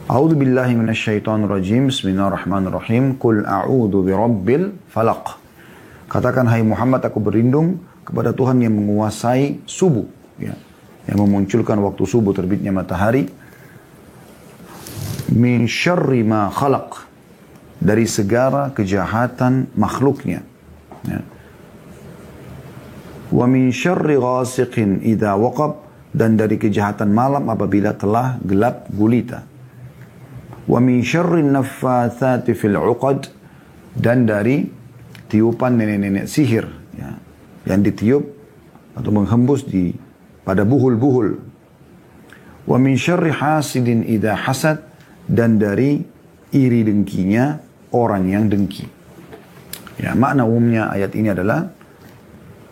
A'udzu billahi minasyaitonir rajim. Bismillahirrahmanirrahim. Qul a'udzu birabbil falaq. Katakan, hai Muhammad, aku berlindung kepada Tuhan yang menguasai subuh, ya, yang memunculkan waktu subuh terbitnya matahari. Min syarri ma khalaq, dari segala kejahatan makhluknya, ya. Wa min syarri ghasiqin idza waqab, dan dari kejahatan malam apabila telah gelap gulita. Wa min syarri naffatsati fil 'uqad, dan dari tiupan nenek-nenek sihir, ya, yang ditiup atau menghembus pada buhul-buhul. Wa min syarri hasidin idza hasad, dan dari iri dengkinya orang yang dengki. Ya, makna umumnya ayat ini adalah,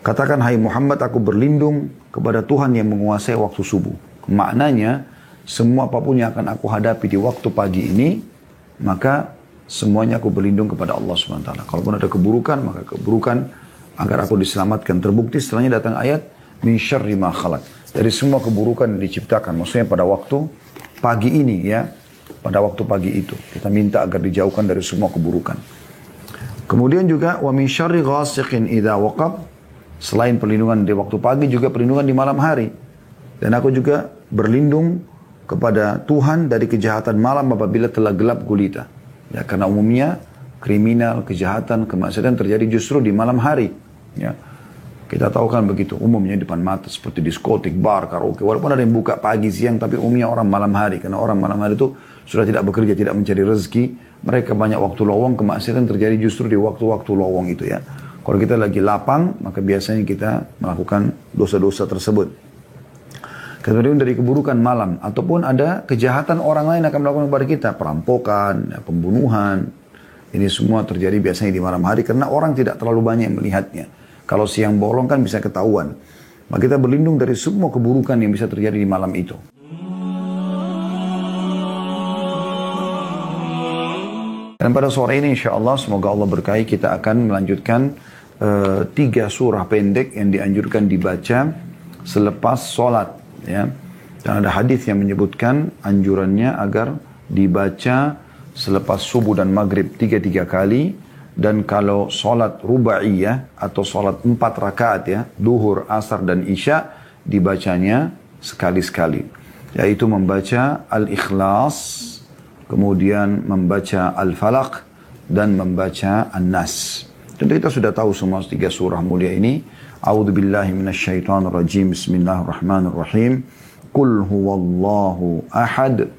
katakan, hai Muhammad, aku berlindung kepada Tuhan yang menguasai waktu subuh. Maknanya, semua apapun yang akan aku hadapi di waktu pagi ini, maka semuanya aku berlindung kepada Allah SWT. Kalaupun ada keburukan, maka keburukan agar aku diselamatkan. Terbukti setelahnya datang ayat, min syarri ma khalaq, dari semua keburukan yang diciptakan. Maksudnya pada waktu pagi ini, ya, pada waktu pagi itu. Kita minta agar dijauhkan dari semua keburukan. Kemudian juga, wa min syarri ghasiqin idza waqab, selain perlindungan di waktu pagi, juga perlindungan di malam hari. Dan aku juga berlindung kepada Tuhan dari kejahatan malam apabila telah gelap gulita. Ya, karena umumnya kriminal, kejahatan, kemaksiatan terjadi justru di malam hari. Ya, kita tahu kan begitu, umumnya depan mata seperti diskotik, bar, karaoke. Walaupun ada yang buka pagi, siang, tapi umumnya orang malam hari. Karena orang malam hari itu sudah tidak bekerja, tidak mencari rezeki. Mereka banyak waktu lowong, kemaksiatan terjadi justru di waktu-waktu lowong itu, ya. Kalau kita lagi lapang, maka biasanya kita melakukan dosa-dosa tersebut. Kemudian dari keburukan malam, ataupun ada kejahatan orang lain akan melakukan kepada kita, perampokan, ya, pembunuhan. Ini semua terjadi biasanya di malam hari karena orang tidak terlalu banyak yang melihatnya. Kalau siang bolong kan bisa ketahuan. Maka kita berlindung dari semua keburukan yang bisa terjadi di malam itu. Dan pada sore ini insya Allah, semoga Allah berkahi, kita akan melanjutkan 3 surah pendek yang dianjurkan dibaca selepas sholat. Ya, dan ada hadis yang menyebutkan anjurannya agar dibaca selepas subuh dan maghrib 3 kali, dan kalau sholat rubaiyah atau sholat 4 rakaat, ya, duhur, asar dan isya, dibacanya sekali-sekali, yaitu membaca Al-Ikhlas, kemudian membaca Al-Falaq, dan membaca An-Nas. Tentu kita sudah tahu semua 3 surah mulia ini. A'udzu billahi minasyaitonir rajim. Bismillahirrahmanirrahim. Qul huwallahu ahad,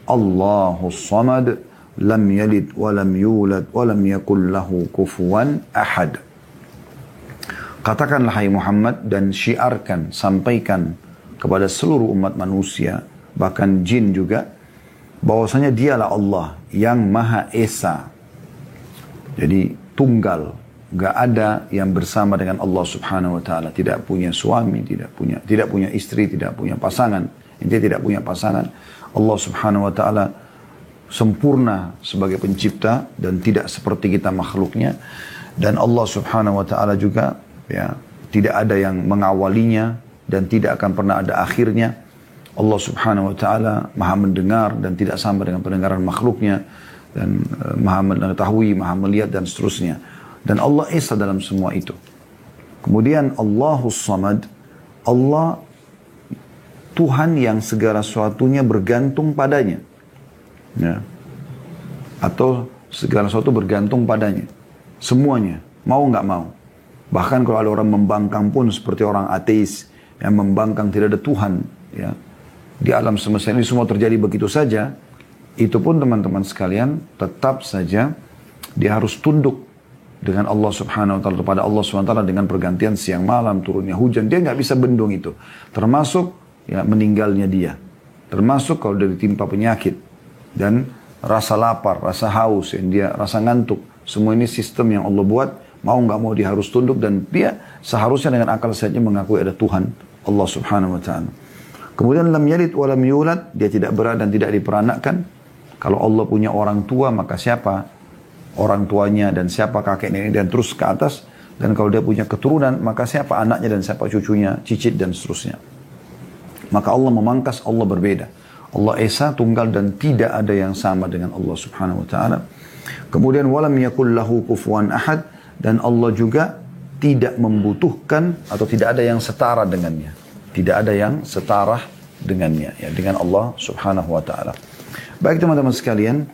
Allahus samad, lam yalid wa lam yulad wa lam yakul lahu kufuwan ahad. Katakanlah, hai Muhammad, dan syiarkan, sampaikan kepada seluruh umat manusia, bahkan jin juga, bahwasanya dialah Allah yang Maha Esa. Jadi tunggal, gak ada yang bersama dengan Allah Subhanahu wa taala, tidak punya suami, tidak punya istri, tidak punya pasangan. Intinya tidak punya pasangan. Allah Subhanahu wa taala sempurna sebagai pencipta dan tidak seperti kita makhluknya. Dan Allah Subhanahu wa taala juga, ya, tidak ada yang mengawalinya dan tidak akan pernah ada akhirnya. Allah Subhanahu wa taala Maha mendengar dan tidak sama dengan pendengaran makhluknya, dan Maha mengetahui, Maha melihat, dan seterusnya. Dan Allah Esa dalam semua itu. Kemudian Allahus Samad, Allah Tuhan yang segala sesuatunya bergantung padanya, ya, atau segala sesuatu bergantung padanya, semuanya, mau nggak mau. Bahkan kalau ada orang membangkang pun seperti orang ateis yang membangkang tidak ada Tuhan, ya, di alam semesta ini semua terjadi begitu saja. Itu pun teman-teman sekalian, tetap saja dia harus tunduk dengan Allah Subhanahu wa taala, kepada Allah Subhanahu wa taala, dengan pergantian siang malam, turunnya hujan, dia nggak bisa bendung itu. Termasuk, ya, meninggalnya dia. Termasuk kalau dia ditimpa penyakit dan rasa lapar, rasa haus, yang dia rasa ngantuk. Semua ini sistem yang Allah buat, mau nggak mau dia harus tunduk, dan dia seharusnya dengan akal sehatnya mengakui ada Tuhan Allah Subhanahu wa taala. Kemudian lam yalid wa lam yulad, dia tidak berat dan tidak diperanakkan. Kalau Allah punya orang tua, maka siapa orang tuanya dan siapa kakek nenek dan terus ke atas. Dan kalau dia punya keturunan, maka siapa anaknya dan siapa cucunya, cicit dan seterusnya. Maka Allah memangkas, Allah berbeda. Allah esa, tunggal dan tidak ada yang sama dengan Allah Subhanahu wa taala. Kemudian walam yakul lahu kufuwan ahad, dan Allah juga tidak membutuhkan atau tidak ada yang setara dengannya. Tidak ada yang setara dengannya, ya, dengan Allah Subhanahu wa taala. Baik teman-teman sekalian,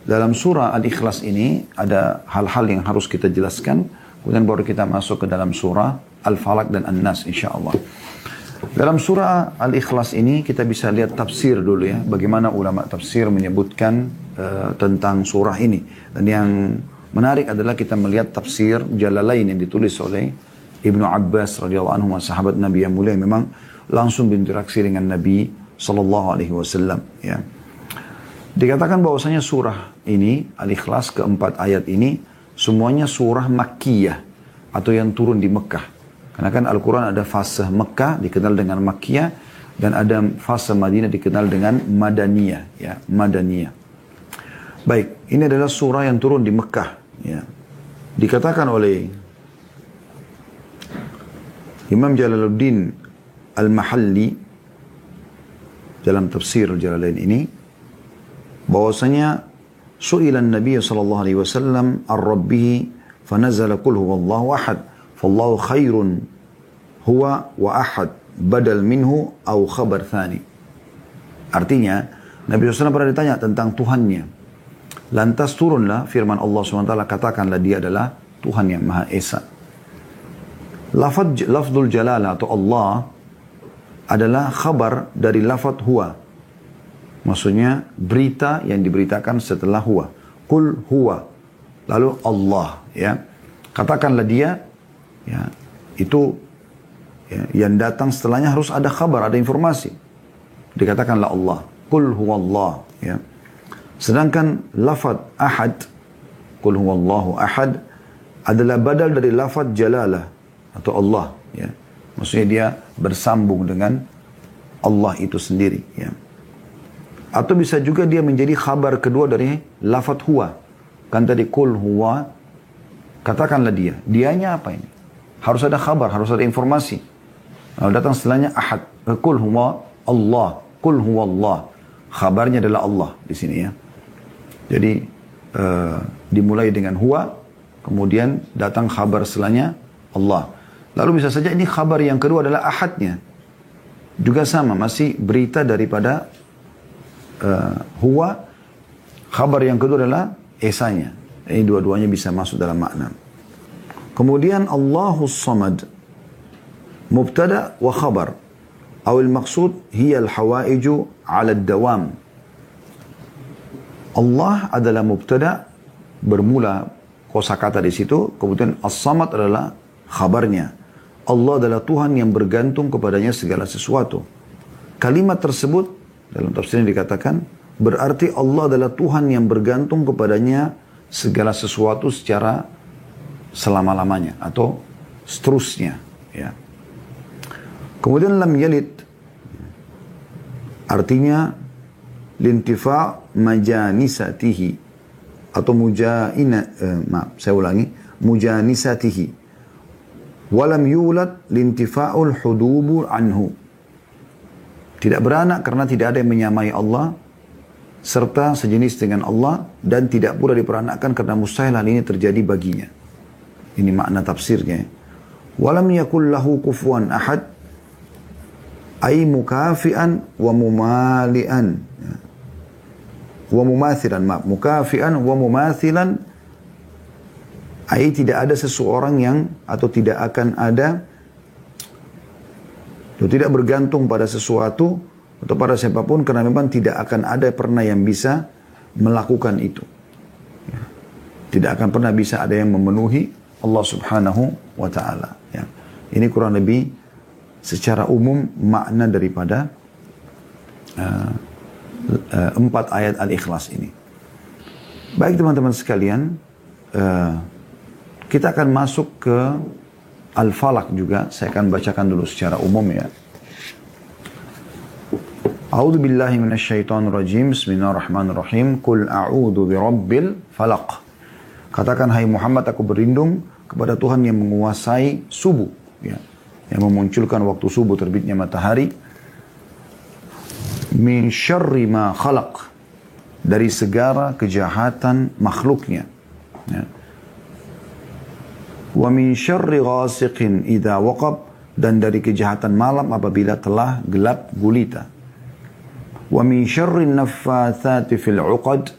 dalam surah Al-Ikhlas ini ada hal-hal yang harus kita jelaskan, kemudian baru kita masuk ke dalam surah Al-Falaq dan An-Nas insyaallah. Dalam surah Al-Ikhlas ini kita bisa lihat tafsir dulu ya, bagaimana ulama tafsir menyebutkan tentang surah ini. Dan yang menarik adalah kita melihat tafsir Jalalain yang ditulis oleh Ibnu Abbas radhiyallahu anhu, sahabat Nabi yang mulia, memang langsung berinteraksi dengan Nabi sallallahu alaihi wasallam ya. Dikatakan bahwasanya surah ini Al-Ikhlas keempat ayat ini semuanya surah Makkiyah atau yang turun di Mekah. Karena kan Al-Quran ada fase Mekah dikenal dengan Makkiyah dan ada fase Madinah dikenal dengan Madaniyah ya, Madaniyah. Baik, ini adalah surah yang turun di Mekah ya. Dikatakan oleh Imam Jalaluddin Al-Mahalli dalam tafsir Jalalain ini bahwasanya su'ilan Nabi sallallahu alaihi wasallam ar-rabbih fanazala qul huwallahu ahad fallahu khairun huwa wa ahad badal minhu au khabar thani. Artinya Nabi SAW pernah ditanya tentang Tuhannya, lantas turunlah firman Allah SWT, katakanlah dia adalah Tuhan yang Maha Esa. Lafzul jalalah atau Allah adalah khabar dari lafaz huwa. Maksudnya berita yang diberitakan setelah huwa. Qul huwa. Lalu Allah ya. Katakanlah dia ya, itu ya, yang datang setelahnya harus ada kabar, ada informasi. Dikatakanlah Allah. Qul huwallah ya. Sedangkan lafaz ahad, qul huwallahu ahad, adalah badal dari lafaz jalalah atau Allah ya. Maksudnya dia bersambung dengan Allah itu sendiri ya. Atau bisa juga dia menjadi khabar kedua dari lafaz huwa. Kan tadi qul huwa, katakanlah dia. Dianya apa ini? Harus ada khabar, harus ada informasi. Lalu datang setelahnya ahad. Qul huwa Allah, qul huwa Allah. Khabarnya adalah Allah di sini ya. Jadi dimulai dengan huwa, kemudian datang khabar setelahnya Allah. Lalu bisa saja ini khabar yang kedua adalah ahadnya. Juga sama, masih berita daripada huwa. Khabar yang kedua adalah esanya. Ini dua-duanya bisa masuk dalam makna. Kemudian Allahus Samad, mubtada wa khabar. Awil maksud hiya al-hawaiju ala dawam. Allah adalah mubtada, bermula kosakata di situ. Kemudian as-samad adalah khabarnya. Allah adalah Tuhan yang bergantung kepadanya segala sesuatu. Kalimat tersebut dalam tafsirnya dikatakan berarti Allah adalah Tuhan yang bergantung kepadanya segala sesuatu secara selama-lamanya atau seterusnya ya. Kemudian lam yalid artinya lintifa majanisatihi atau mujanisatihi. Walam yulad lintifa'ul hudubu anhu. Tidak beranak karena tidak ada yang menyamai Allah serta sejenis dengan Allah, dan tidak pula diperanakkan karena mustahil hal ini terjadi baginya. Ini makna tafsirnya. Walam yakul lahu kufuwan ahad ay mukafian wa mumalian wa mumathilan, mukafian wa mumathilan, ay tidak ada seseorang yang atau tidak akan ada atau tidak bergantung pada sesuatu atau pada siapapun, karena memang tidak akan ada pernah yang bisa melakukan itu. Tidak akan pernah bisa ada yang memenuhi Allah Subhanahu wa ta'ala. Ya. Ini kurang lebih secara umum makna daripada 4 ayat Al-Ikhlas ini. Baik teman-teman sekalian, kita akan masuk ke Al-Falaq juga. Saya akan bacakan dulu secara umum ya. A'udzu billahi minasyaitonir rajim. Bismillahirrahmanirrahim. Qul a'udzu birabbil falaq. Katakan hai Muhammad, aku berlindung kepada Tuhan yang menguasai subuh ya, yang memunculkan waktu subuh terbitnya matahari. min syarri ma khalaq, dari segala kejahatan makhluknya. Ya. Wa min syarri ghasiqin idza waqab, dan dari kejahatan malam apabila telah gelap gulita. Wa min syarri naffatsati fil 'uqad,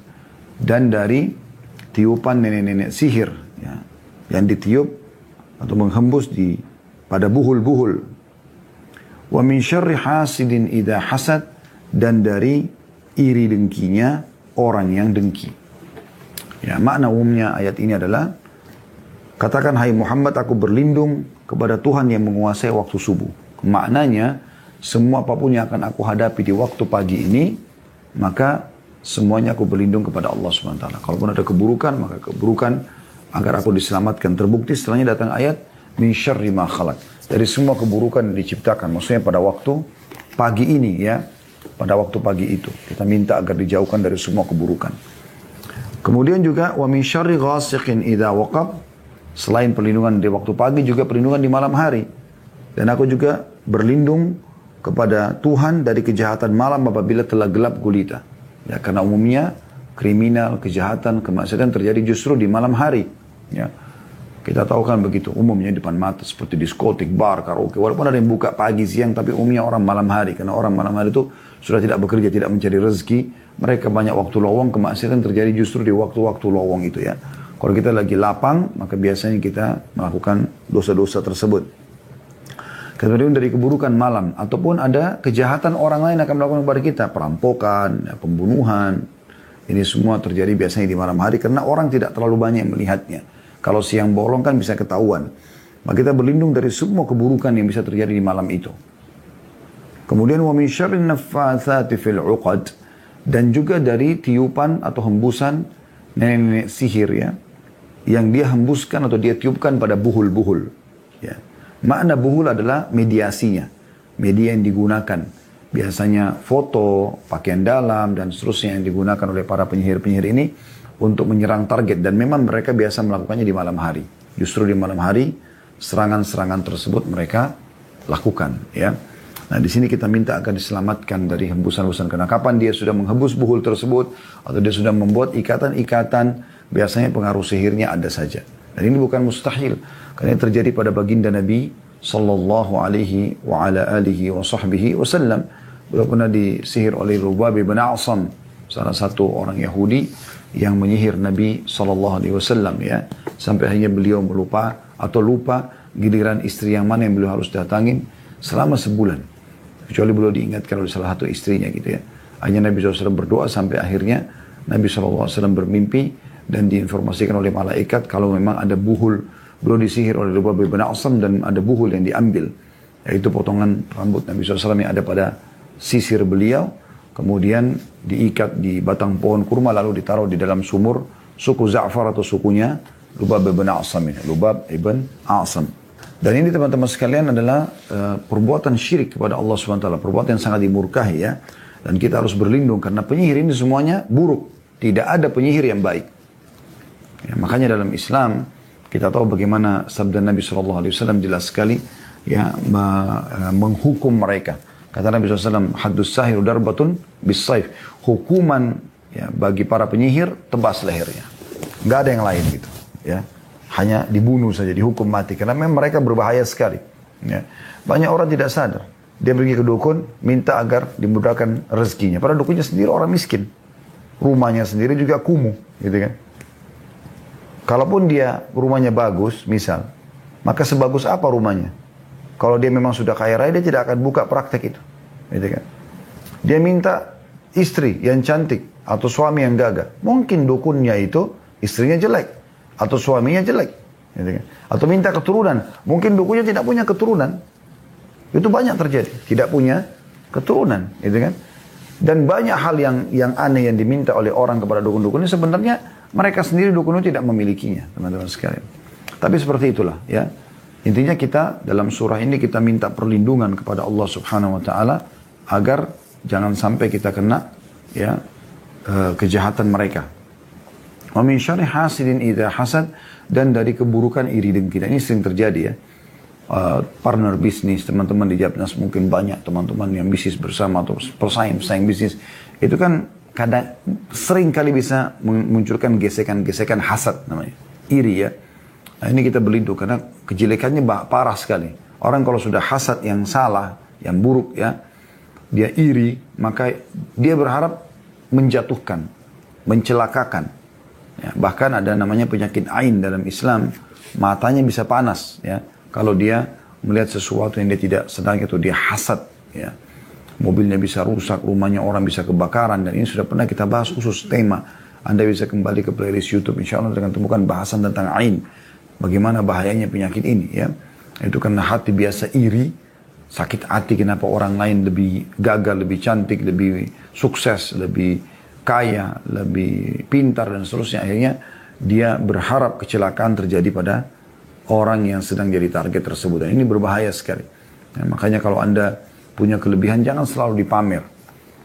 dan dari tiupan nenek-nenek sihir, ya, yang ditiup atau menghembus pada buhul-buhul. Wa min syarri hasidin idza hasad, dan dari iri dengkinya orang yang dengki. Ya, makna umumnya ayat ini adalah, katakan hai Muhammad, aku berlindung kepada Tuhan yang menguasai waktu subuh. Maknanya, semua apapun yang akan aku hadapi di waktu pagi ini, maka semuanya aku berlindung kepada Allah SWT. Kalaupun ada keburukan, maka keburukan agar aku diselamatkan. Terbukti setelahnya datang ayat, min syarri ma khalaq, dari semua keburukan yang diciptakan. Maksudnya pada waktu pagi ini, ya, pada waktu pagi itu kita minta agar dijauhkan dari semua keburukan. Kemudian juga wa min syarri ghasiqin idza waqab, selain perlindungan di waktu pagi juga perlindungan di malam hari. Dan aku juga berlindung kepada Tuhan dari kejahatan malam apabila telah gelap gulita. Ya, karena umumnya kriminal, kejahatan, kemaksiatan terjadi justru di malam hari. Ya. Kita tahu kan begitu, umumnya depan mata seperti diskotik, bar, karaoke. Walaupun ada yang buka pagi, siang, tapi umumnya orang malam hari. Karena orang malam hari itu sudah tidak bekerja, tidak mencari rezeki. Mereka banyak waktu lowong, kemaksiatan terjadi justru di waktu-waktu lowong itu, ya. Kalau kita lagi lapang, maka biasanya kita melakukan dosa-dosa tersebut. Kemudian dari keburukan malam, ataupun ada kejahatan orang lain akan melakukan kepada kita. Perampokan, ya, pembunuhan. Ini semua terjadi biasanya di malam hari karena orang tidak terlalu banyak melihatnya. Kalau siang bolong kan bisa ketahuan. Maka kita berlindung dari semua keburukan yang bisa terjadi di malam itu. Kemudian wa min syarrin naffatsati fil 'uqad, dan juga dari tiupan atau hembusan nenek-nenek sihir, ya, yang dia hembuskan atau dia tiupkan pada buhul-buhul. Ya. Makna buhul adalah mediasinya, media yang digunakan. Biasanya foto, pakaian dalam, dan seterusnya yang digunakan oleh para penyihir-penyihir ini untuk menyerang target. Dan memang mereka biasa melakukannya di malam hari. Justru di malam hari, serangan-serangan tersebut mereka lakukan. Ya. Nah, di sini kita minta akan diselamatkan dari hembusan-hembusan. Karena kapan dia sudah menghembus buhul tersebut, atau dia sudah membuat ikatan-ikatan, biasanya pengaruh sihirnya ada saja. Dan ini bukan mustahil. Karena ini terjadi pada baginda Nabi sallallahu alaihi wa ala alihi wa sahbihi wasallam. Beliau pernah disihir oleh Lubab bin A'sam, salah satu orang Yahudi yang menyihir Nabi sallallahu alaihi wasallam, ya. Sampai akhirnya beliau lupa giliran istri yang mana yang beliau harus datangin selama sebulan. Kecuali beliau diingatkan oleh salah satu istrinya, gitu, ya. Hanya Nabi SAW berdoa sampai akhirnya Nabi SAW bermimpi dan diinformasikan oleh malaikat kalau memang ada buhul. Beliau disihir oleh Lubab bin A'sam dan ada buhul yang diambil. Yaitu potongan rambut Nabi SAW yang ada pada sisir beliau. Kemudian diikat di batang pohon kurma lalu ditaruh di dalam sumur suku Za'far atau sukunya Lubab bin A'sam ini. Lubab ibn A'sam. Dan ini teman-teman sekalian adalah perbuatan syirik kepada Allah SWT. Perbuatan yang sangat dimurkahi, ya. Dan kita harus berlindung karena penyihir ini semuanya buruk. Tidak ada penyihir yang baik. Ya, makanya dalam Islam kita tahu bagaimana sabda Nabi SAW jelas sekali, ya, menghukum mereka. Kata Nabi SAW, haddus sahir darbatun bis-saif. Hukuman, ya, bagi para penyihir, tebas lehernya. Nggak ada yang lain gitu. Ya. Hanya dibunuh saja, dihukum mati. Karena memang mereka berbahaya sekali. Ya. Banyak orang tidak sadar. Dia pergi ke dukun, minta agar dimudahkan rezekinya. Padahal dukunnya sendiri orang miskin. Rumahnya sendiri juga kumuh. Gitu kan. Kalaupun dia rumahnya bagus, misal. Maka sebagus apa rumahnya? Kalau dia memang sudah kaya raya, dia tidak akan buka praktek itu. Gitu kan. Dia minta istri yang cantik atau suami yang gagah. Mungkin dukunnya itu istrinya jelek atau suaminya jelek. Gitu kan. Atau minta keturunan. Mungkin dukunnya tidak punya keturunan. Itu banyak terjadi. Tidak punya keturunan. Gitu kan. Dan banyak hal yang aneh yang diminta oleh orang kepada dukun-dukun ini sebenarnya mereka sendiri dukun itu tidak memilikinya, teman-teman sekalian. Tapi seperti itulah, ya. Intinya kita dalam surah ini kita minta perlindungan kepada Allah Subhanahu wa taala agar jangan sampai kita kena, ya, kejahatan mereka. Wa min syarri hasidin idza hasad, dan dari keburukan iri dengki. Dan ini sering terjadi, ya. partner bisnis, teman-teman di Japnas mungkin banyak teman-teman yang bisnis bersama atau pesaing bisnis. Itu kan kadang sering kali bisa memunculkan gesekan-gesekan hasad namanya. Iri ya. Nah, ini kita berlindung karena kejelekannya parah sekali. Orang kalau sudah hasad yang salah, yang buruk ya, dia iri, maka dia berharap menjatuhkan, mencelakakan. Ya, bahkan ada namanya penyakit ain dalam Islam, matanya bisa panas ya. Kalau dia melihat sesuatu yang dia tidak sedang itu dia hasad ya. Mobilnya bisa rusak, rumahnya orang bisa kebakaran, dan ini sudah pernah kita bahas khusus tema. Anda bisa kembali ke playlist YouTube, insya Allah akan temukan bahasan tentang ain. Bagaimana bahayanya penyakit ini ya. Itu karena hati biasa iri, sakit hati kenapa orang lain lebih gagal, lebih cantik, lebih sukses, lebih kaya, lebih pintar dan seterusnya. Akhirnya dia berharap kecelakaan terjadi pada orang yang sedang jadi target tersebut. Dan ini berbahaya sekali. Ya, makanya kalau Anda punya kelebihan jangan selalu dipamer.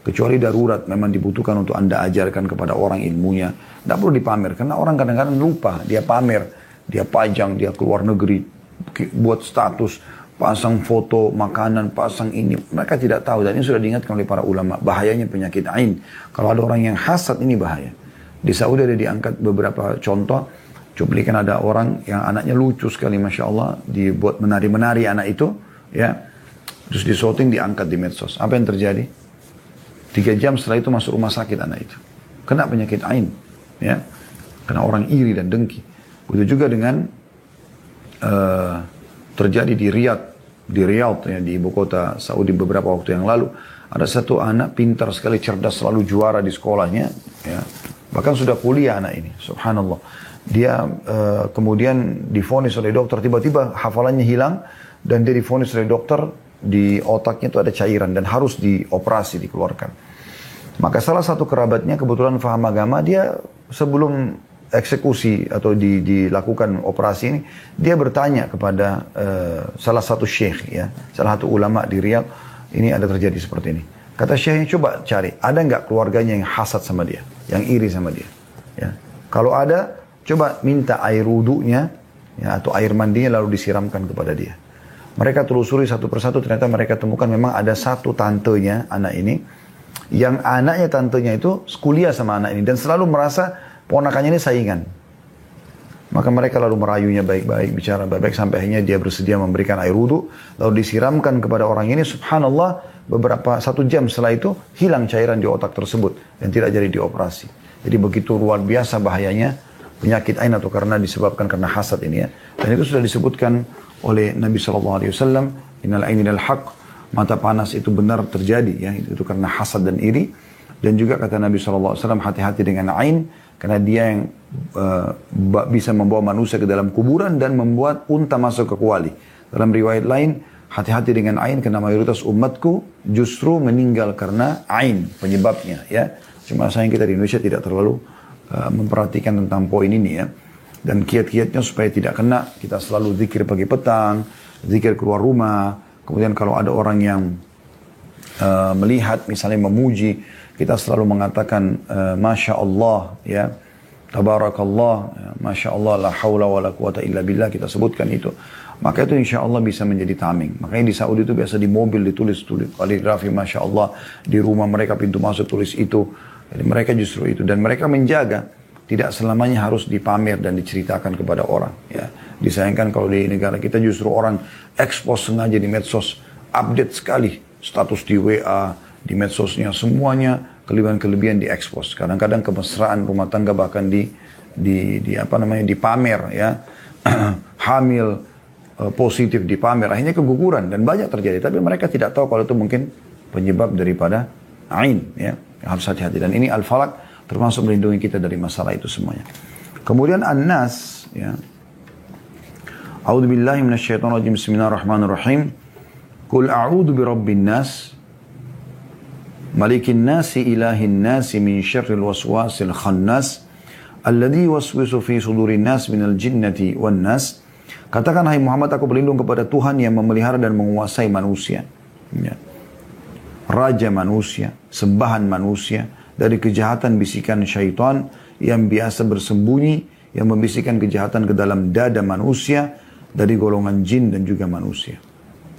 Kecuali darurat memang dibutuhkan untuk Anda ajarkan kepada orang ilmunya. Tidak perlu dipamer. Karena orang kadang-kadang lupa. Dia pamer. Dia pajang. Dia keluar negeri. Buat status. Pasang foto makanan. Pasang ini. Mereka tidak tahu. Dan ini sudah diingatkan oleh para ulama. Bahayanya penyakit ain. Kalau ada orang yang hasad ini bahaya. Di Saudi ada diangkat beberapa contoh. Cuplikan ada orang yang anaknya lucu sekali, Masya Allah. Dibuat menari-menari anak itu. Ya. Terus di shooting diangkat di medsos. Apa yang terjadi? 3 jam setelah itu masuk rumah sakit anak itu. Kena penyakit ain. Ya. Kena orang iri dan dengki. Begitu juga dengan terjadi di Riyadh. Di Riyadh, ya, di ibu kota Saudi beberapa waktu yang lalu. Ada satu anak pintar sekali, cerdas, selalu juara di sekolahnya. Ya. Bahkan sudah kuliah anak ini. Subhanallah. Dia kemudian divonis oleh dokter, tiba-tiba hafalannya hilang dan dia divonis oleh dokter di otaknya itu ada cairan dan harus dioperasi, dikeluarkan. Maka salah satu kerabatnya kebetulan faham agama, dia sebelum eksekusi atau dilakukan operasi ini, dia bertanya kepada salah satu syekh ya, salah satu ulama di Riyadh, ini ada terjadi seperti ini. Kata syekhnya, coba cari, ada nggak keluarganya yang hasad sama dia, yang iri sama dia? Ya. Kalau ada, coba minta air wudunya ya, atau air mandinya lalu disiramkan kepada dia. Mereka telusuri satu persatu, ternyata mereka temukan memang ada satu tantenya anak ini, yang anaknya tantenya itu kuliah sama anak ini dan selalu merasa ponakannya ini saingan. Maka mereka lalu merayunya baik-baik, bicara baik-baik sampai akhirnya dia bersedia memberikan air wudu, lalu disiramkan kepada orang ini. Subhanallah, beberapa 1 jam setelah itu hilang cairan di otak tersebut dan tidak jadi dioperasi. Jadi begitu luar biasa bahayanya penyakit ain atau karena disebabkan karena hasad ini ya. Dan itu sudah disebutkan oleh Nabi SAW, innal aini lal haq, mata panas itu benar terjadi ya, itu karena hasad dan iri. Dan juga kata Nabi SAW, hati-hati dengan ain, karena dia yang bisa membawa manusia ke dalam kuburan dan membuat unta masuk ke kuali. Dalam riwayat lain, hati-hati dengan ain, karena mayoritas umatku justru meninggal karena ain penyebabnya ya. Cuma sayang kita di Indonesia tidak terlalu memperhatikan tentang poin ini ya. Dan kiat-kiatnya supaya tidak kena, kita selalu zikir pagi petang, zikir keluar rumah. Kemudian kalau ada orang yang melihat misalnya memuji, kita selalu mengatakan Masya Allah ya, Tabarakallah ya, Masya Allah, la hawla wa la quwata illa billah, kita sebutkan itu. Maka itu insya Allah bisa menjadi tameng. Makanya di Saudi itu biasa di mobil ditulis kaligrafi Masya Allah, di rumah mereka pintu masuk tulis itu. Jadi mereka justru itu, dan mereka menjaga tidak selamanya harus dipamer dan diceritakan kepada orang ya. Disayangkan kalau di negara kita justru orang expose sengaja di medsos, update sekali status di WA, di medsosnya, semuanya kelebihan-kelebihan diekspos. Kadang-kadang kemesraan rumah tangga bahkan dipamer ya. Hamil positif dipamer, akhirnya keguguran dan banyak terjadi, tapi mereka tidak tahu kalau itu mungkin penyebab daripada ain ya. Harus hati-hati, dan ini Al-Falaq termasuk melindungi kita dari masalah itu semuanya. Kemudian An-Nas ya. A'udzubillahi minasyaitonirrajim. Bismillahirrahmanirrahim. Qul a'udzu birabbin nas, malikin nasi, ilahin nasi, min syarril waswasil khannas, alladzi yuwaswisu fi sudurin nas minal jinnati wan nas. Katakan, hai Muhammad, aku berlindung kepada Tuhan yang memelihara dan menguasai manusia ya. Raja manusia, sembahan manusia, dari kejahatan bisikan syaitan yang biasa bersembunyi, yang membisikkan kejahatan ke dalam dada manusia, dari golongan jin dan juga manusia.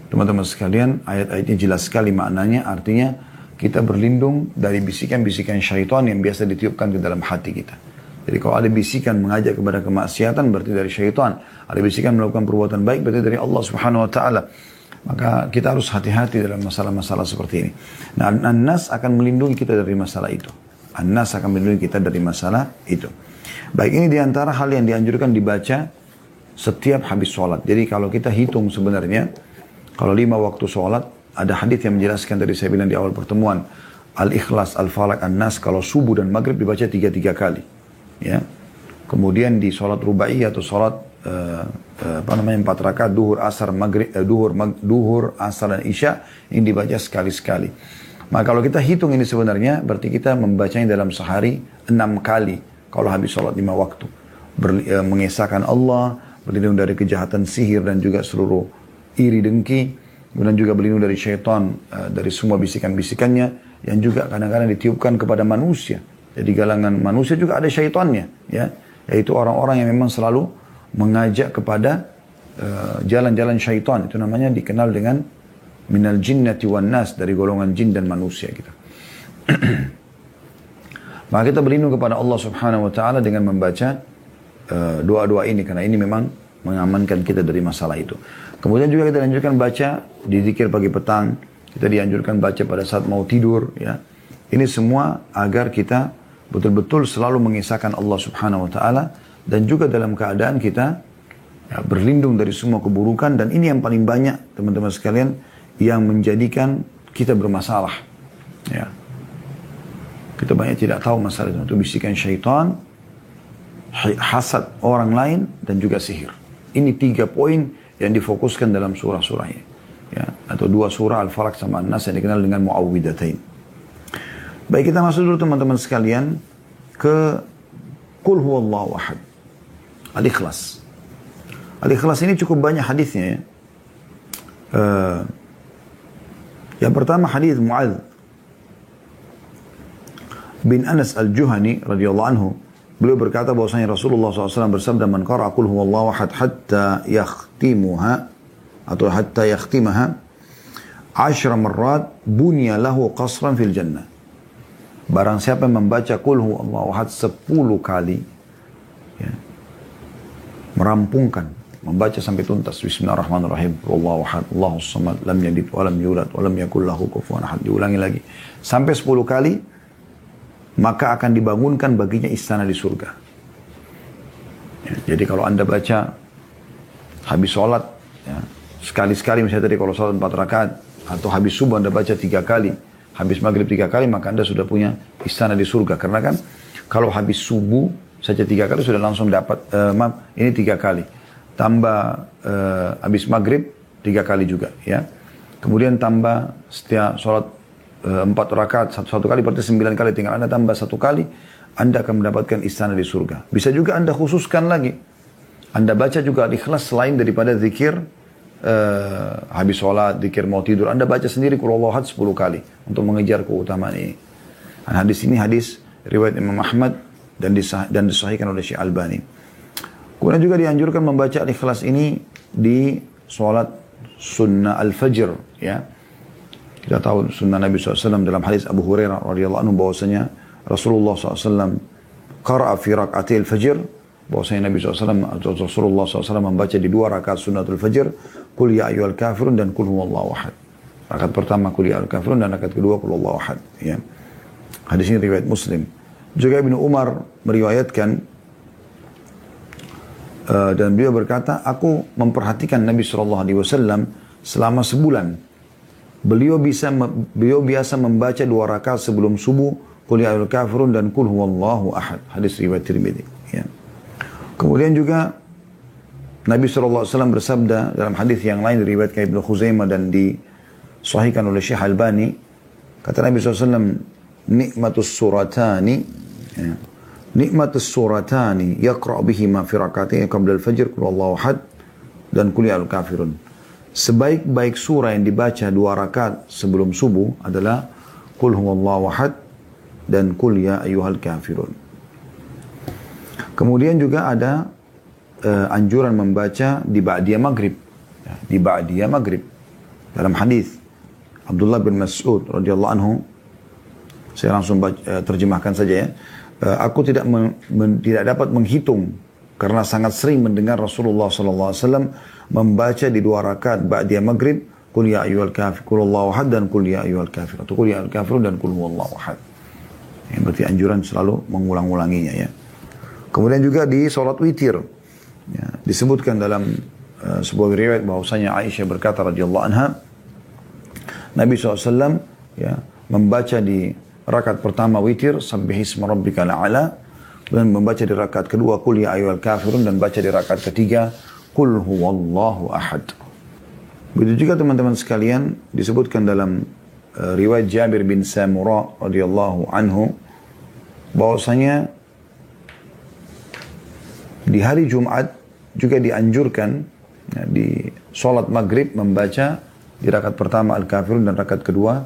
Teman-teman sekalian, ayat-ayatnya jelas sekali maknanya, artinya kita berlindung dari bisikan-bisikan syaitan yang biasa ditiupkan ke dalam hati kita. Jadi kalau ada bisikan mengajak kepada kemaksiatan berarti dari syaitan. Ada bisikan melakukan perbuatan baik berarti dari Allah Subhanahu wa taala. Maka kita harus hati-hati dalam masalah-masalah seperti ini. Nah, An-Nas akan melindungi kita dari masalah itu. An-Nas akan melindungi kita dari masalah itu. Baik, ini diantara hal yang dianjurkan dibaca setiap habis sholat. Jadi kalau kita hitung sebenarnya, kalau 5 waktu sholat, ada hadis yang menjelaskan dari saya bilang di awal pertemuan. Al-Ikhlas, Al-Falaq, An-Nas, kalau subuh dan maghrib dibaca 3 kali. Ya. Kemudian di sholat rubai atau sholat 4 rakaat duhur, asar, maghrib, duhur, asar dan isya ini dibaca sekali-sekali. Maka kalau kita hitung ini sebenarnya berarti kita membacanya dalam sehari 6 kali kalau habis sholat 5 waktu. Mengesahkan Allah, berlindung dari kejahatan sihir dan juga seluruh iri dengki, kemudian juga berlindung dari syaitan, dari semua bisikan-bisikannya yang juga kadang-kadang ditiupkan kepada manusia. Jadi galangan manusia juga ada syaitannya, ya, yaitu orang-orang yang memang selalu mengajak kepada jalan-jalan syaitan. Itu namanya dikenal dengan minal jinnati wan nas, dari golongan jin dan manusia gitu. Maka kita berlindung kepada Allah Subhanahu wa taala dengan membaca doa-doa ini, karena ini memang mengamankan kita dari masalah itu. Kemudian juga kita dianjurkan baca di zikir pagi petang, kita dianjurkan baca pada saat mau tidur, ya. Ini semua agar kita betul-betul selalu mengisahkan Allah Subhanahu wa taala dan juga dalam keadaan kita berlindung dari semua keburukan, dan ini yang paling banyak teman-teman sekalian yang menjadikan kita bermasalah. Ya. Kita banyak tidak tahu masalah itu bisikan syaitan, hasad orang lain dan juga sihir. Ini 3 poin yang difokuskan dalam surah-surah ini. Ya, atau 2 surah Al-Falaq sama An-Nas yang dikenal dengan Muawwidatain. Baik, kita masuk dulu teman-teman sekalian ke Qul huwallahu ahad. Al-Ikhlas. Al-Ikhlas ini cukup banyak hadisnya, ya. Yang pertama hadis Mu'adz bin Anas Al-Juhani radhiyallahu anhu. Beliau berkata bahwasanya Rasulullah SAW bersabda, "Man qara'a qul huwallahu ahad hatta yakhtimaha 10 marrat bunya lahu qasran fil jannah." Barang siapa yang membaca qul huwallahu ahad 10 kali, ya, merampungkan, membaca sampai tuntas, bismillahirrahmanirrahim, wallahu ahad, Allahus samad, lam yalid wa lam yulad wa lam yakul lahu kufuwan ahad, diulangi lagi sampai 10 kali, maka akan dibangunkan baginya istana di surga. Ya, jadi kalau Anda baca habis sholat, ya, sekali-sekali, misalnya tadi kalau sholat 4 rakaat, atau habis subuh Anda baca 3 kali, habis maghrib 3 kali, maka Anda sudah punya istana di surga. Karena kan kalau habis subuh saja 3 kali sudah langsung dapat, ini 3 kali. Tambah habis maghrib 3 kali juga, ya. Kemudian tambah setiap sholat 4 rakaat, satu kali berarti 9 kali, tinggal Anda tambah 1 kali, Anda akan mendapatkan istana di surga. Bisa juga Anda khususkan lagi, Anda baca juga Al-Ikhlas selain daripada zikir habis sholat, zikir mau tidur, Anda baca sendiri Qul huwallahu ahad 10 kali untuk mengejar keutamaan ini. Dan hadis ini hadis riwayat Imam Ahmad dan disahihkan oleh Syekh Albani. Kemudian juga dianjurkan membaca Al-Ikhlas ini di sholat sunnah Al-Fajr, ya. Kita tahu sunnah Nabi SAW dalam hadis Abu Hurairah radhiyallahu anhu bahwasanya Rasulullah SAW qara'a fi rak'ati al-fajr, bahwasanya Nabi SAW atau Rasulullah SAW membaca di 2 rakaat sunnatul fajr Qul ya ayyuhal kafirun dan Qul huwallahu ahad. Rakaat pertama Qul ya ayyuhal kafirun dan rakaat kedua Qul huwallahu ahad, ya. Hadis ini riwayat Muslim. Juga Ibnu Umar meriwayatkan dan beliau berkata, aku memperhatikan Nabi SAW selama sebulan. Beliau biasa membaca 2 rakaat sebelum subuh Qul ya ayyuhal kafirun dan Qul huwallahu ahad. Hadis riwayat Tirmidzi, ya. Kemudian juga Nabi SAW bersabda dalam hadis yang lain diriwayatkan Ibnu Khuzaimah dan disahihkan oleh Syekh Albani, kata Nabi SAW, nikmatus suratani, ya, nikmatus suratani yaqra' bihima fi rak'atayn qabla al-fajr Qul huwallahu ahad dan Qul ya ayyuhal kafirun. Sebaik-baik surah yang dibaca 2 rakaat sebelum subuh adalah Qul huwallahu ahad dan Qul ya ayyuhal kafirun. Kemudian juga ada anjuran membaca di ba'diyah maghrib. Ya, di ba'diyah maghrib. Dalam hadis Abdullah bin Mas'ud radhiyallahu anhu, saya langsung terjemahkan saja ya. Aku tidak dapat menghitung karena sangat sering mendengar Rasulullah SAW membaca di 2 rakaat ba'diyah maghrib, Qul ya ayyuhal kafir, Qul Allahu ahad, dan Qul ya ayyuhal kafir, atau Qul ya ayyuhal kafirun dan Qul huwallahu ahad. Yang berarti anjuran selalu mengulang-ulanginya ya. Kemudian juga di sholat witir ya, disebutkan dalam sebuah riwayat bahwasanya Aisyah berkata radhiyallahu anha, Nabi SAW ya, membaca di rakaat pertama witir Sabbihisma rabbikal a'la, dan membaca di rakaat kedua Qul ya ayyuhal kafirun, dan baca di rakaat ketiga Qul huwallahu ahad. Begitu juga teman-teman sekalian disebutkan dalam riwayat Jabir bin Samurah radhiyallahu anhu bahwasanya di hari Jumat juga dianjurkan ya, di sholat maghrib membaca di rakaat pertama Al-Kafirun dan rakaat kedua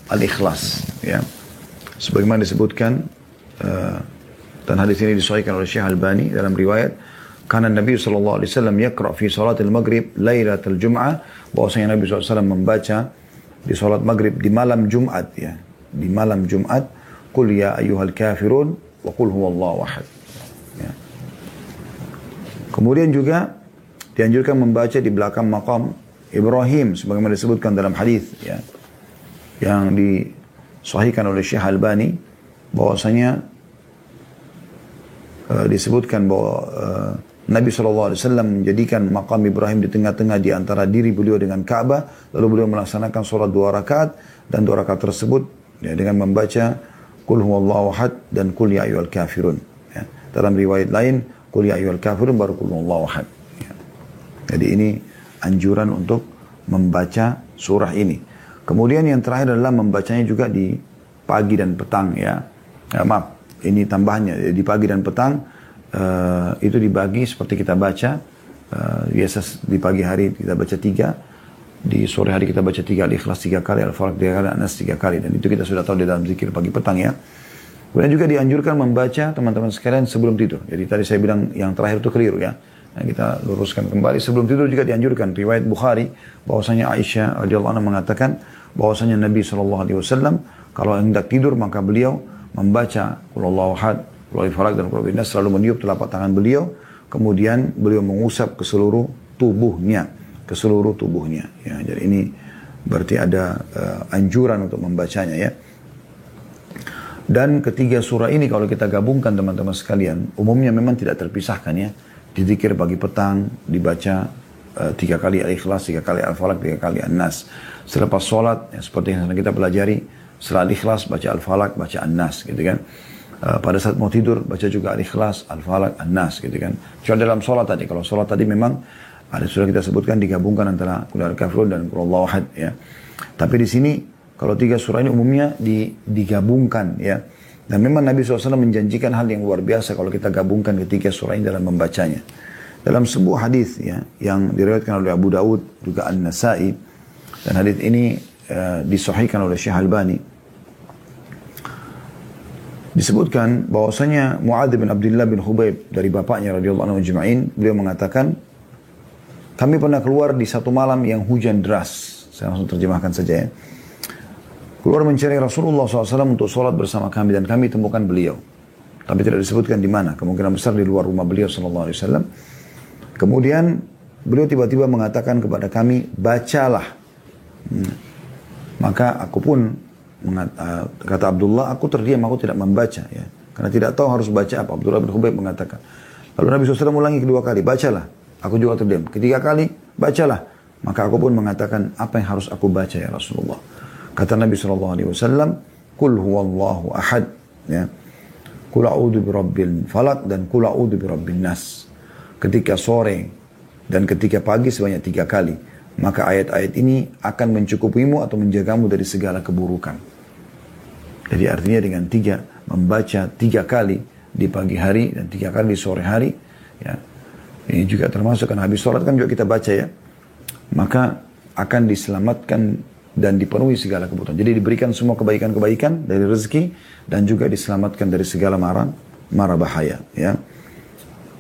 Al-Ikhlas ya. Sebagaimana disebutkan dan hadis ini disahihkan oleh Syekh Albani dalam riwayat, karena Nabi SAW yaqra fi salatil maghrib lailatul jum'ah, bahwasanya Nabi SAW membaca di salat maghrib di malam Jumat ya, di malam Jumat, Qul ya ayyuhal kafirun wa Qul huwallahu ahad ya. Kemudian juga dianjurkan membaca di belakang maqam Ibrahim sebagaimana disebutkan dalam hadis ya, yang disahihkan oleh Syekh Albani, bahwasanya disebutkan bahwa Nabi SAW menjadikan maqam Ibrahim di tengah-tengah di antara diri beliau dengan Ka'bah, lalu beliau melaksanakan sholat 2 rakaat, dan 2 rakaat tersebut ya, dengan membaca Qul huwallahu ahad dan Qul ya ayyuhal kafirun ya. Dalam riwayat lain Qul ya ayyuhal kafirun baru Qul huwallahu ahad ya. Jadi ini anjuran untuk membaca surah ini. Kemudian yang terakhir adalah membacanya juga di pagi dan petang ya. Maaf, ini tambahannya, di pagi dan petang itu dibagi seperti kita baca biasa. Di pagi hari kita baca 3, di sore hari kita baca 3, Al-Ikhlas 3 kali, Al-Falaq 3 kali, An-Nas 3 kali, dan itu kita sudah tahu di dalam zikir pagi petang ya. Kemudian juga dianjurkan membaca teman-teman sekalian sebelum tidur. Jadi tadi saya bilang yang terakhir itu keliru ya. Nah, kita luruskan kembali, sebelum tidur juga dianjurkan. Riwayat Bukhari bahwasanya Aisyah radhiyallahu anha mengatakan bahwasanya Nabi SAW kalau hendak tidur maka beliau membaca Qul huwallahu ahad, Qul huwallahu dan Qul huwallahu, selalu meniup telapak tangan beliau, kemudian beliau mengusap ke seluruh tubuhnya, ya. Jadi ini berarti ada anjuran untuk membacanya ya. Dan ketiga surah ini kalau kita gabungkan teman-teman sekalian, umumnya memang tidak terpisahkan ya. Di zikir pagi petang dibaca 3 kali Al-Ikhlas, 3 kali Al-Falaq, 3 kali An-Nas. Selepas sholat ya, seperti yang kita pelajari, setelah Al-Ikhlas baca Al-Falaq, baca An-Nas gitu kan. Pada saat mau tidur baca juga Al-Ikhlas, Al-Falaq, An-Nas gitu kan. Cuma dalam sholat tadi, kalau sholat tadi memang ada sudah kita sebutkan digabungkan antara Qul huwal kafirun dan Qul huwallahu ahad ya. Tapi di sini kalau 3 surah ini umumnya digabungkan ya. Dan memang Nabi SAW menjanjikan hal yang luar biasa kalau kita gabungkan ketiga surah ini dalam membacanya. Dalam sebuah hadis ya, yang diriwayatkan oleh Abu Dawud juga An-Nasai, dan hadis ini disahihkan oleh Syekh Albani, disebutkan bahwasanya Mu'adz bin Abdullah bin Khubayb dari bapaknya radhiyallahu anhu ajma'in, beliau mengatakan, kami pernah keluar di satu malam yang hujan deras. Saya langsung terjemahkan saja ya. Keluar mencari Rasulullah SAW untuk sholat bersama kami, dan kami temukan beliau. Tapi tidak disebutkan di mana, kemungkinan besar di luar rumah beliau SAW. Kemudian beliau tiba-tiba mengatakan kepada kami, bacalah. Maka aku pun, kata Abdullah, aku terdiam, aku tidak membaca ya. Karena tidak tahu harus baca apa. Abdullah bin Khubayb mengatakan. Lalu Nabi SAW ulangi kedua kali, bacalah. Aku juga terdiam. Ketiga kali, bacalah. Maka aku pun mengatakan, apa yang harus aku baca ya Rasulullah? Kata Nabi SAW, Qul huwallahu ahad, ya. Qul a'udhu birabbil falaq dan Qul a'udhu birabbin nas. Ketika sore dan ketika pagi sebanyak 3 kali. Maka ayat-ayat ini akan mencukupimu atau menjagamu dari segala keburukan. Jadi artinya dengan membaca 3 kali di pagi hari dan 3 kali di sore hari, ya. Ini juga termasuk, karena habis sholat kan juga kita baca ya. Maka akan diselamatkan dan dipenuhi segala kebutuhan. Jadi diberikan semua kebaikan-kebaikan dari rezeki, dan juga diselamatkan dari segala mara bahaya ya.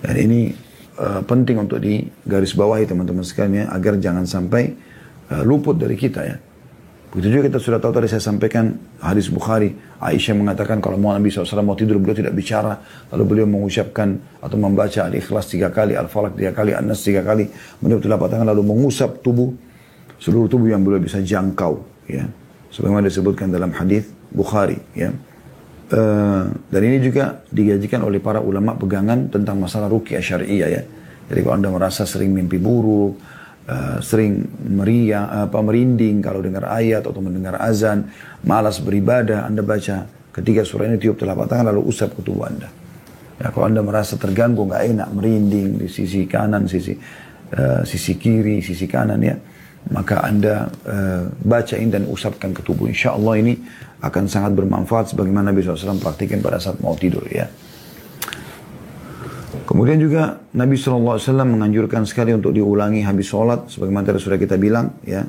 Dan ini penting untuk digarisbawahi teman-teman sekalian ya, agar jangan sampai luput dari kita ya. Begitu juga kita sudah tahu tadi saya sampaikan hadis Bukhari, Aisyah mengatakan kalau Nabi SAW mau tidur beliau tidak bicara, lalu beliau mengucapkan atau membaca Al-Ikhlas 3 kali, Al-Falaq 3 kali, An-Nas 3 kali, beliau telapak tangan lalu mengusap seluruh tubuh yang beliau bisa jangkau ya. Sebagaimana disebutkan dalam hadis Bukhari ya. Dan ini juga digajikan oleh para ulama pegangan tentang masalah ruqyah syari'iyah ya. Jadi kalau Anda merasa sering mimpi buruk, sering merinding kalau dengar ayat atau mendengar azan, malas beribadah, Anda baca ketiga surah ini, tiup telapak tangan lalu usap ke tubuh Anda. Ya, kalau Anda merasa terganggu, nggak enak, merinding di sisi kanan, sisi kiri, sisi kanan ya, maka Anda bacain dan usapkan ke tubuh. Insya Allah ini akan sangat bermanfaat sebagaimana Nabi SAW praktikan pada saat mau tidur ya. Kemudian juga Nabi SAW menganjurkan sekali untuk diulangi habis sholat, sebagaimana tadi sudah kita bilang ya.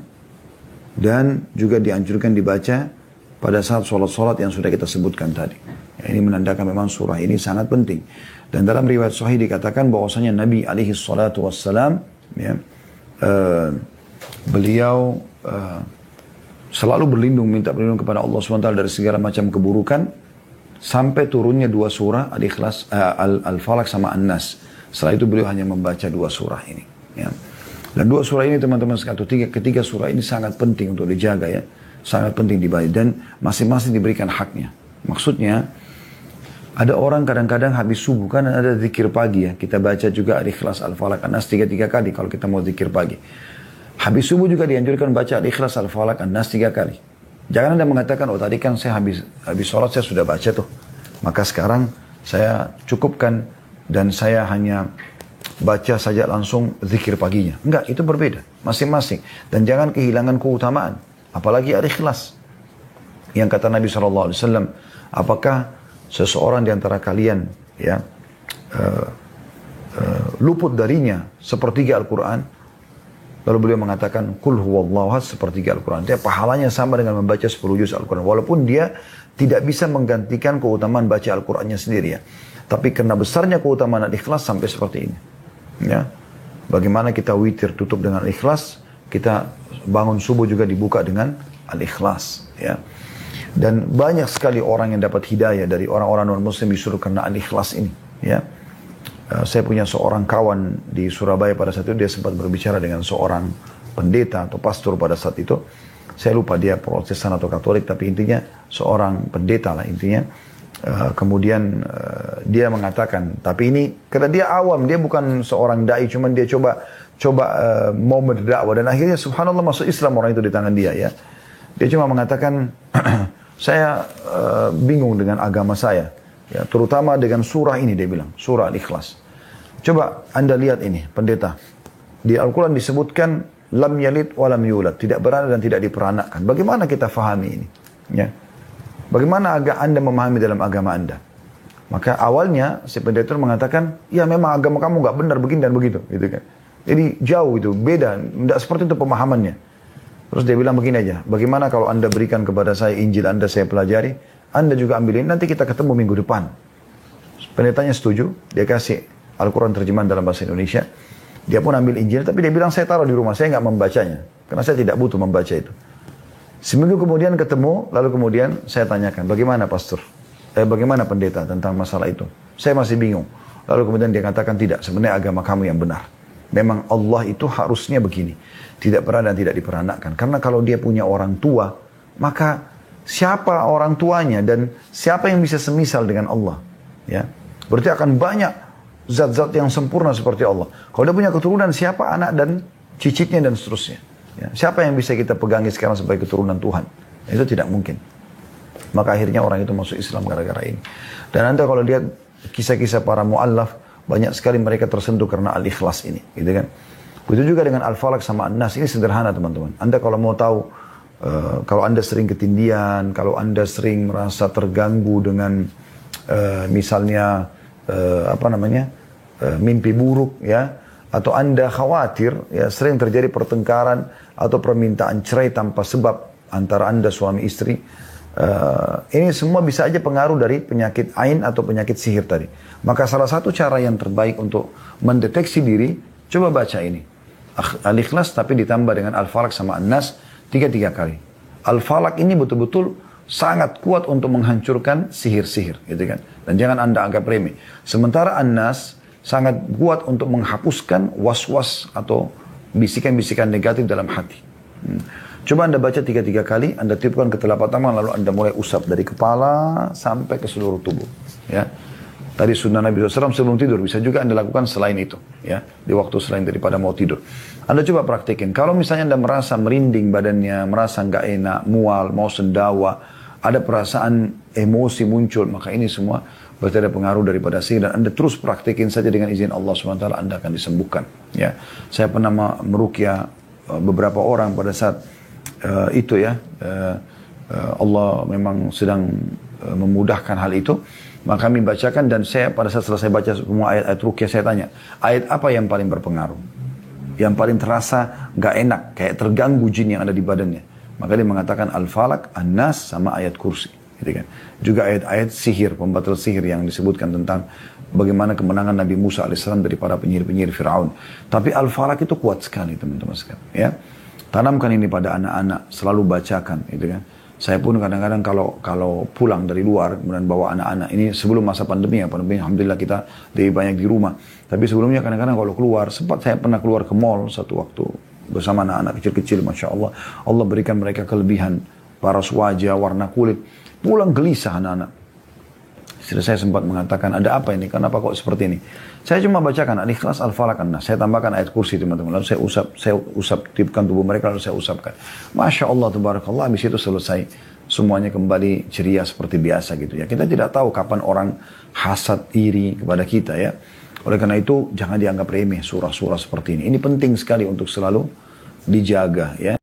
Dan juga dianjurkan dibaca pada saat sholat-sholat yang sudah kita sebutkan tadi. Ya, ini menandakan memang surah ini sangat penting. Dan dalam riwayat sahih dikatakan bahwasanya Nabi SAW ya, beliau selalu berlindung, minta perlindungan kepada Allah SWT dari segala macam keburukan, sampai turunnya 2 surah Al-Ikhlas, Al-Falaq sama An-Nas. Setelah itu beliau hanya membaca 2 surah ini ya. Dan 2 surah ini teman-teman sekalian, ketiga surah ini sangat penting untuk dijaga ya, sangat penting dibaca dan masing-masing diberikan haknya. Maksudnya ada orang kadang-kadang habis subuh kan ada zikir pagi ya, kita baca juga Al-Ikhlas, Al-Falaq, An-Nas 3 kali kalau kita mau zikir pagi. Habis subuh juga dianjurkan baca Al-Ikhlas, Al-Falaq, An-Nas 3 kali. Jangan Anda mengatakan, oh tadi kan saya habis sholat saya sudah baca tuh, maka sekarang saya cukupkan dan saya hanya baca saja langsung zikir paginya. Enggak, itu berbeda masing-masing. Dan jangan kehilangan keutamaan, apalagi Al-Ikhlas. Yang kata Nabi SAW, apakah seseorang di antara kalian ya luput darinya sepertiga Al-Quran? Lalu beliau mengatakan, Qul huwallahu ahad, sepertiga Al-Quran. Dia pahalanya sama dengan membaca 10 juz Al-Quran. Walaupun dia tidak bisa menggantikan keutamaan baca Al-Qurannya sendiri ya. Tapi karena besarnya keutamaan Al-Ikhlas sampai seperti ini. Ya. Bagaimana kita witir tutup dengan Al-Ikhlas, kita bangun subuh juga dibuka dengan Al-Ikhlas. Ya. Dan banyak sekali orang yang dapat hidayah dari orang-orang non-muslim disuruh karena Al-Ikhlas ini. Ya. Saya punya seorang kawan di Surabaya pada saat itu, dia sempat berbicara dengan seorang pendeta atau pastor pada saat itu. Saya lupa dia Protestan atau Katolik, tapi intinya seorang pendeta lah intinya. Kemudian dia mengatakan, tapi ini karena dia awam, dia bukan seorang dai, cuman dia coba mau berdakwah dan akhirnya subhanallah masuk Islam orang itu di tangan dia ya. Dia cuma mengatakan, saya bingung dengan agama saya, ya, terutama dengan surah ini, dia bilang surah Al-Ikhlas. Coba Anda lihat ini, pendeta. Di Al-Quran disebutkan, lam yalid wa lam yulad. Tidak beranak dan tidak diperanakkan. Bagaimana kita fahami ini? Ya. Bagaimana Anda memahami dalam agama Anda? Maka awalnya si pendeta mengatakan, ya memang agama kamu nggak benar begini dan begitu. Gitu kan. Jadi jauh itu, beda. Tidak seperti itu pemahamannya. Terus dia bilang begini aja, bagaimana kalau Anda berikan kepada saya Injil Anda, saya pelajari, Anda juga ambilin, nanti kita ketemu minggu depan. Pendetanya setuju, dia kasih Al-Quran terjemahan dalam bahasa Indonesia. Dia pun ambil Injil, tapi dia bilang saya taruh di rumah, saya nggak membacanya. Karena saya tidak butuh membaca itu. Seminggu kemudian ketemu, lalu kemudian saya tanyakan, bagaimana pastor? Bagaimana pendeta tentang masalah itu? Saya masih bingung. Lalu kemudian dia katakan, tidak, sebenarnya agama kamu yang benar. Memang Allah itu harusnya begini. Tidak pernah dan tidak diperanakkan. Karena kalau dia punya orang tua, maka siapa orang tuanya dan siapa yang bisa semisal dengan Allah? Ya, berarti akan banyak zat-zat yang sempurna seperti Allah. Kalau dia punya keturunan, siapa anak dan cicitnya dan seterusnya? Ya, siapa yang bisa kita pegangi sekarang sebagai keturunan Tuhan? Itu tidak mungkin. Maka akhirnya orang itu masuk Islam gara-gara ini. Dan Anda kalau lihat kisah-kisah para mu'allaf, banyak sekali mereka tersentuh karena Al-Ikhlas ini. Gitu kan? Begitu juga dengan Al-Falaq sama An-Nas. Ini sederhana teman-teman. Anda kalau mau tahu, kalau Anda sering ketindian, kalau Anda sering merasa terganggu dengan misalnya mimpi buruk ya, atau Anda khawatir ya, sering terjadi pertengkaran atau permintaan cerai tanpa sebab antara Anda suami istri, Ini semua bisa aja pengaruh dari penyakit ain atau penyakit sihir tadi. Maka salah satu cara yang terbaik untuk mendeteksi diri, coba baca ini. Al-Ikhlas tapi ditambah dengan Al-Falaq sama An-Nas 3 kali. Al-Falaq ini betul-betul sangat kuat untuk menghancurkan sihir-sihir, gitu kan. Dan jangan Anda anggap remeh. Sementara An-Nas sangat kuat untuk menghapuskan was-was atau bisikan-bisikan negatif dalam hati. Coba Anda baca 3 kali, Anda tiupkan ke telapak tangan, lalu Anda mulai usap dari kepala sampai ke seluruh tubuh. Ya, tadi sunnah Nabi SAW sebelum tidur, bisa juga Anda lakukan selain itu. Ya, di waktu selain daripada mau tidur. Anda coba praktikin. Kalau misalnya Anda merasa merinding badannya, merasa nggak enak, mual, mau sendawa, ada perasaan emosi muncul, maka ini semua berarti ada pengaruh daripada sihir, dan Anda terus praktikin saja dengan izin Allah SWT, Anda akan disembuhkan. Ya, saya pernah meruqyah beberapa orang pada saat Allah memang sedang memudahkan hal itu, maka kami bacakan, dan saya pada saat selesai baca semua ayat-ayat ruqyah, saya tanya, ayat apa yang paling berpengaruh? Yang paling terasa gak enak, kayak terganggu jin yang ada di badannya. Maka dia mengatakan Al-Falaq, An-Nas, sama ayat kursi. Gitu kan. Juga ayat-ayat sihir, pembatal sihir yang disebutkan tentang bagaimana kemenangan Nabi Musa AS dari para penyihir-penyihir Fir'aun. Tapi Al-Falaq itu kuat sekali teman-teman sekalian. Ya. Tanamkan ini pada anak-anak, selalu bacakan, gitu kan. Saya pun kadang-kadang kalau pulang dari luar, kemudian bawa anak-anak, ini sebelum masa pandemi ya, pandemi alhamdulillah kita lebih banyak di rumah. Tapi sebelumnya kadang-kadang kalau keluar, sempat saya pernah keluar ke mall satu waktu, bersama anak-anak kecil-kecil, Masya Allah. Allah berikan mereka kelebihan, paras wajah, warna kulit. Pulang gelisah anak-anak. Saya sempat mengatakan, ada apa ini? Kenapa kok seperti ini? Saya cuma bacakan Al-Ikhlas, Al-Falaq, An-Nas. Saya tambahkan ayat kursi teman-teman. Lalu saya usap tiupkan tubuh mereka, lalu saya usapkan. Masya Allah, tabarakallah. Habis itu selesai. Semuanya kembali ceria seperti biasa gitu ya. Kita tidak tahu kapan orang hasad, iri kepada kita ya. Oleh karena itu, jangan dianggap remeh surah-surah seperti ini. Ini penting sekali untuk selalu dijaga ya.